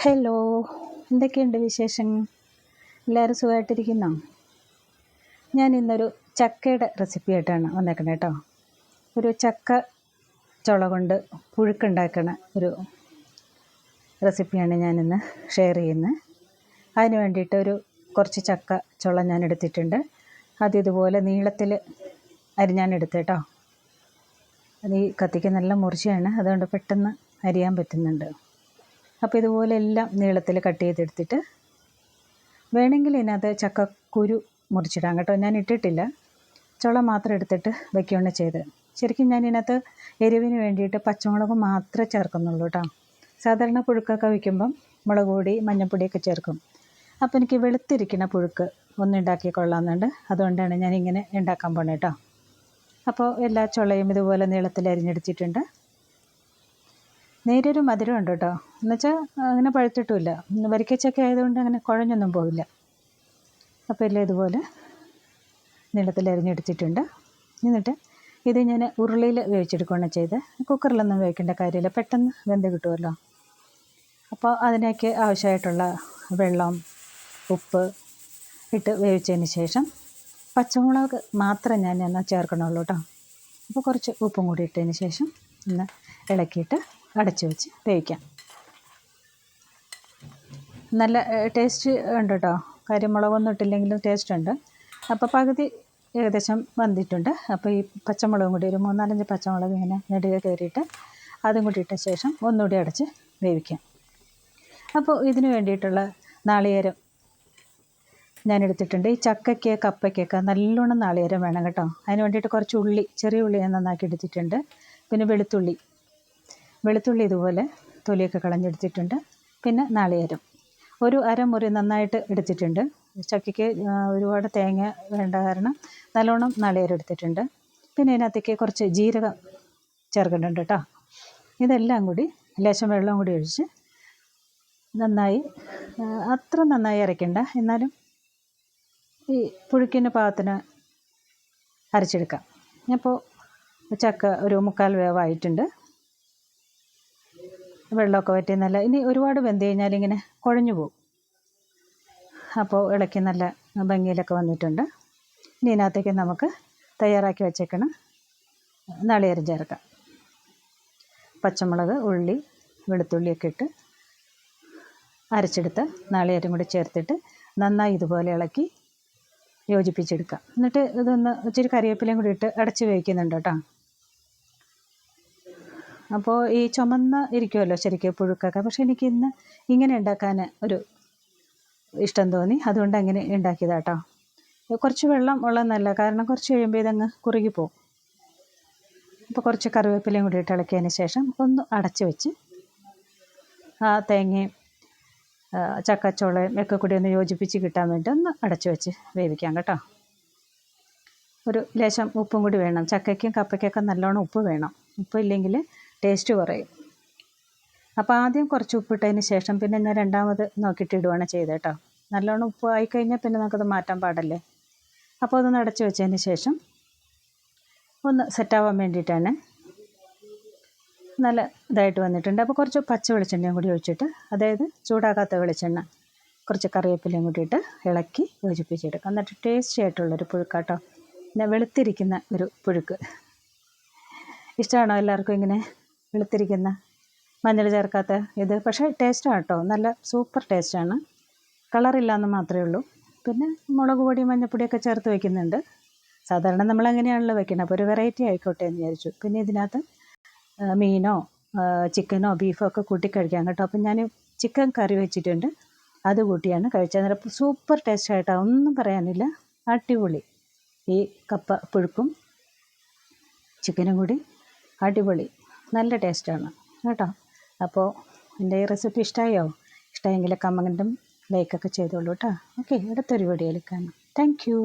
Hello, എന്തൊക്കെയുണ്ട് വിശേഷം? എല്ലാവരും സുഖമായിട്ടിരിക്കുന്നോ? ഞാൻ ഇന്നൊരു ചക്കയുടെ റെസിപ്പി ആയിട്ടാണ് വന്നേക്കണേ കേട്ടോ. ഒരു ചക്ക ചുള കൊണ്ട് പുഴുക്കുണ്ടാക്കണ ഒരു റെസിപ്പിയാണ് ഞാനിന്ന് ഷെയർ ചെയ്യുന്നത്. അതിന് വേണ്ടിയിട്ട് കുറച്ച് ചക്ക ചുള ഞാൻ എടുത്തിട്ടുണ്ട്. അത് ഇതുപോലെ നീളത്തിൽ അരിഞ്ഞാണ് കേട്ടോ. അത് ഈ കത്തിക്ക് നല്ല മുറിച്ചാണ്, അതുകൊണ്ട് പെട്ടെന്ന് അരിയാൻ പറ്റുന്നുണ്ട്. അപ്പോൾ ഇതുപോലെ എല്ലാം നീളത്തിൽ കട്ട് ചെയ്തെടുത്തിട്ട് വേണമെങ്കിൽ ഇതിനകത്ത് ചക്കക്കുരു മുറിച്ചിടാം കേട്ടോ. ഞാൻ ഇട്ടിട്ടില്ല, ചുള മാത്രം എടുത്തിട്ട് വയ്ക്കുകയാണ് ചെയ്തത്. ശരിക്കും ഞാൻ ഇതിനകത്ത് എരിവിന് വേണ്ടിയിട്ട് പച്ചമുളക് മാത്രമേ ചേർക്കുന്നുള്ളൂ കേട്ടോ. സാധാരണ പുഴുക്കൊക്കെ വയ്ക്കുമ്പം മുളക് പൊടി മഞ്ഞൾപ്പൊടിയൊക്കെ ചേർക്കും. അപ്പോൾ എനിക്ക് വെളുത്തിരിക്കുന്ന പുഴുക്ക് ഒന്നുണ്ടാക്കി കൊള്ളാമെന്നുണ്ട്, അതുകൊണ്ടാണ് ഞാനിങ്ങനെ ഉണ്ടാക്കാൻ പോണേ കേട്ടോ. അപ്പോൾ എല്ലാ ചുളയും ഇതുപോലെ നീളത്തിൽ അരിഞ്ഞെടുത്തിട്ടുണ്ട്. നേരിയൊരു മധുരം ഉണ്ട് കേട്ടോ, എന്നുവെച്ചാൽ അങ്ങനെ പഴുത്തിട്ടുമില്ല. വരിക്കച്ചക്ക ആയതുകൊണ്ട് അങ്ങനെ കുഴഞ്ഞൊന്നും പോവില്ല. അപ്പോൾ എല്ലാം ഇതുപോലെ നീളത്തിൽ അരിഞ്ഞെടുത്തിട്ടുണ്ട്. എന്നിട്ട് ഇത് ഞാൻ ഉരുളിയിൽ വേവിച്ചെടുക്കുകയാണ് ചെയ്തത്. കുക്കറിലൊന്നും വേവിക്കേണ്ട കാര്യമില്ല, പെട്ടെന്ന് വെന്ത് കിട്ടുമല്ലോ. അപ്പോൾ അതിനൊക്കെ ആവശ്യമായിട്ടുള്ള വെള്ളം, ഉപ്പ് ഇട്ട് വേവിച്ചതിന് ശേഷം പച്ചമുളക് മാത്രം ഞാൻ എന്നാൽ ചേർക്കണുള്ളൂ കേട്ടോ. അപ്പോൾ കുറച്ച് ഉപ്പും കൂടി ഇട്ടതിന് ശേഷം ഒന്ന് ഇളക്കിയിട്ട് അടച്ചു വെച്ച് വേവിക്കാം. നല്ല ടേസ്റ്റ് ഉണ്ട് കേട്ടോ, കരിമുളകൊന്നും ഇട്ടില്ലെങ്കിലും ടേസ്റ്റ് ഉണ്ട്. അപ്പോൾ പകുതി ഏകദേശം വന്നിട്ടുണ്ട്. അപ്പോൾ ഈ പച്ചമുളകും കൂടി ഒരു 3-4 പച്ചമുളക് ഇങ്ങനെ നെടുക കയറിയിട്ട് അതും കൂടി ഇട്ട ശേഷം ഒന്നുകൂടി അടച്ച് വേവിക്കാം. അപ്പോൾ ഇതിന് വേണ്ടിയിട്ടുള്ള നാളികേരം ഞാൻ എടുത്തിട്ടുണ്ട്. ഈ ചക്കയ്ക്ക് കപ്പയ്ക്കൊക്കെ നല്ലോണം നാളികേരം വേണം കേട്ടോ. അതിന് വേണ്ടിയിട്ട് കുറച്ച് ഉള്ളി, ചെറിയ ഉള്ളി ഞാൻ നന്നാക്കി എടുത്തിട്ടുണ്ട്. പിന്നെ വെളുത്തുള്ളി ഇതുപോലെ തൊലിയൊക്കെ കളഞ്ഞെടുത്തിട്ടുണ്ട്. പിന്നെ നാളികേരം ഒരു അരമുറി നന്നായിട്ട് എടുത്തിട്ടുണ്ട്. ചക്കയ്ക്ക് ഒരുപാട് തേങ്ങ വേണ്ട കാരണം നല്ലോണം നാളികേരം എടുത്തിട്ടുണ്ട്. പിന്നെ ഇതിനകത്തേക്ക് കുറച്ച് ജീരകം ചേർക്കുന്നുണ്ട് കേട്ടോ. ഇതെല്ലാം കൂടി ലേശം വെള്ളം കൂടി ഒഴിച്ച് നന്നായി, അത്ര നന്നായി അരയ്ക്കണ്ട, എന്നാലും ഈ പുഴുക്കിൻ്റെ പാകത്തിന് അരച്ചെടുക്കാം. അപ്പോൾ ചക്ക ഒരു 3/4 വേവായിട്ടുണ്ട്. വെള്ളമൊക്കെ വറ്റി നല്ല, ഇനി ഒരുപാട് വെന്ത് കഴിഞ്ഞാൽ ഇങ്ങനെ കുഴഞ്ഞു പോകും. അപ്പോൾ ഇളക്കി നല്ല ഭംഗിയിലൊക്കെ വന്നിട്ടുണ്ട്. ഇനി ഇതിനകത്തേക്ക് നമുക്ക് തയ്യാറാക്കി വെച്ചേക്കണം നാളികേരം ചേർക്കാം. പച്ചമുളക്, ഉള്ളി, വെളുത്തുള്ളിയൊക്കെ ഇട്ട് അരച്ചെടുത്ത് നാളികേരം കൂടി ചേർത്തിട്ട് നന്നായി ഇതുപോലെ ഇളക്കി യോജിപ്പിച്ചെടുക്കാം. എന്നിട്ട് ഇതൊന്ന് ഇച്ചിരി കറിവേപ്പിലയും കൂടി ഇട്ട് അടച്ച് വേവിക്കുന്നുണ്ട് കേട്ടോ. അപ്പോൾ ഈ ചുമന്ന ഇരിക്കുമല്ലോ ശരിക്കും പുഴുക്കൊക്കെ, പക്ഷേ എനിക്ക് ഇന്ന് ഇങ്ങനെ ഉണ്ടാക്കാൻ ഒരു ഇഷ്ടം തോന്നി, അതുകൊണ്ട് അങ്ങനെ ഉണ്ടാക്കിയതാണ് കേട്ടോ. കുറച്ച് വെള്ളം ഉള്ളത് നല്ല, കാരണം കുറച്ച് കഴിയുമ്പോൾ ഇതങ്ങ് കുറുകിപ്പോവും. അപ്പോൾ കുറച്ച് കറിവേപ്പിലയും കൂടി ഇട്ട് ഇളക്കിയതിന് ശേഷം ഒന്ന് അടച്ച് വെച്ച് ആ തേങ്ങയും ചക്കച്ചോളയും ഒക്കെ കൂടി ഒന്ന് യോജിപ്പിച്ച് കിട്ടാൻ വേണ്ടി ഒന്ന് അടച്ച് വെച്ച് വേവിക്കാം കേട്ടോ. ഒരു ലേശം ഉപ്പും കൂടി വേണം. ചക്കയ്ക്കും കപ്പയ്ക്കൊക്കെ നല്ലോണം ഉപ്പ് വേണം, ഉപ്പില്ലെങ്കിൽ ടേസ്റ്റ് കുറയും. അപ്പോൾ ആദ്യം കുറച്ച് ഉപ്പിട്ടതിന് ശേഷം പിന്നെ ഞാൻ രണ്ടാമത് നോക്കിയിട്ട് ഇടുകയാണ് ചെയ്തത് കേട്ടോ. നല്ലോണം ഉപ്പ് ആയിക്കഴിഞ്ഞാൽ പിന്നെ നമുക്കത് മാറ്റാൻ പാടല്ലേ. അപ്പോൾ അതൊന്ന് അടച്ച് വെച്ചതിന് ശേഷം ഒന്ന് സെറ്റാവാൻ വേണ്ടിയിട്ടാണ്. നല്ല ഇതായിട്ട് വന്നിട്ടുണ്ട്. അപ്പോൾ കുറച്ച് പച്ച വെളിച്ചെണ്ണയും കൂടി ഒഴിച്ചിട്ട്, അതായത് ചൂടാക്കാത്ത വെളിച്ചെണ്ണ, കുറച്ച് കറിവേപ്പിലയും കൂടി ഇട്ട് ഇളക്കി യോജിപ്പിച്ചെടുക്കാം. എന്നിട്ട് ടേസ്റ്റി ആയിട്ടുള്ളൊരു പുഴുക്കാട്ടോ. പിന്നെ വെളുത്തിരിക്കുന്ന ഒരു പുഴുക്ക് ഇഷ്ടമാണോ എല്ലാവർക്കും? ഇങ്ങനെ വെളുത്തിരിക്കുന്ന മഞ്ഞൾ ചേർക്കാത്ത ഇത്, പക്ഷേ ടേസ്റ്റാണ് കേട്ടോ, നല്ല സൂപ്പർ ടേസ്റ്റാണ്. കളറില്ലാന്ന് മാത്രമേ ഉള്ളൂ. പിന്നെ മുളക് പൊടി മഞ്ഞൾപ്പൊടിയൊക്കെ ചേർത്ത് വയ്ക്കുന്നുണ്ട്. സാധാരണ നമ്മളങ്ങനെയാണല്ലോ വയ്ക്കുന്നത്, അപ്പോൾ ഒരു വെറൈറ്റി ആയിക്കോട്ടെ എന്ന് വിചാരിച്ചു. പിന്നെ ഇതിനകത്ത് മീനോ ചിക്കനോ ബീഫോ ഒക്കെ കൂട്ടി കഴിക്കാം കേട്ടോ. അപ്പം ഞാൻ ചിക്കൻ കറി വെച്ചിട്ടുണ്ട്, അത് കൂട്ടിയാണ് കഴിച്ചത്. നല്ല സൂപ്പർ ടേസ്റ്റായിട്ടാണ്, ഒന്നും പറയാനില്ല, അടിപൊളി. ഈ കപ്പ പുഴുക്കും ചിക്കനും കൂടി അടിപൊളി, നല്ല ടേസ്റ്റാണ് കേട്ടോ. അപ്പോൾ എൻ്റെ ഈ റെസിപ്പി ഇഷ്ടമായോ? ഇഷ്ടമായെങ്കിൽ കമൻറ്റും ലൈക്കൊക്കെ ചെയ്തോളൂ കേട്ടോ. ഓക്കെ, അടുത്തൊരു വീഡിയോയിൽ കാണാം. Thank you.